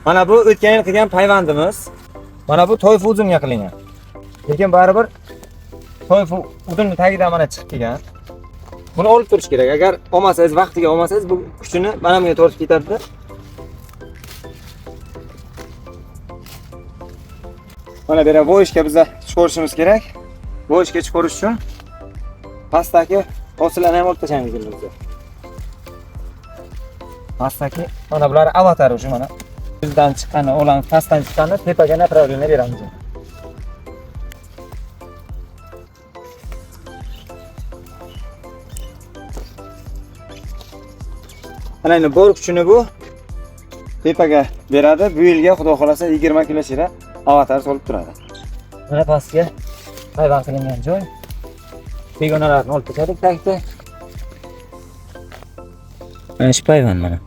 Mana bu o'tgan yil qilgan payvandimiz. Mana bu toyfu uzunga qilingan. Lekin baribir toyfu uzunning tagidan mana chiqib kelgan. Buni olib turish kerak. Agar olmasangiz, vaqtiga olmasangiz, bu kuchini mana bunga tortib ketadi. Mana bu yerga voyishga biz chiqarishimiz kerak. Voyishga chiqarish uchun pastdagi hosillarni ham olib tashlaymiz bizga. Pastdagi mana bular avatar uchun mana bizdan chiqqani, ularni pastdan chiqqani tepaga направление beramiz. Mana endi bor kuchini bu tepaga beradi. Bu yilga xudo xolasa 20 kilo shira avatar solib turadi. Mana pastga hayvon qilingan joy. Begonalarni olib tashladik tagida. Mana shu hayvon mana.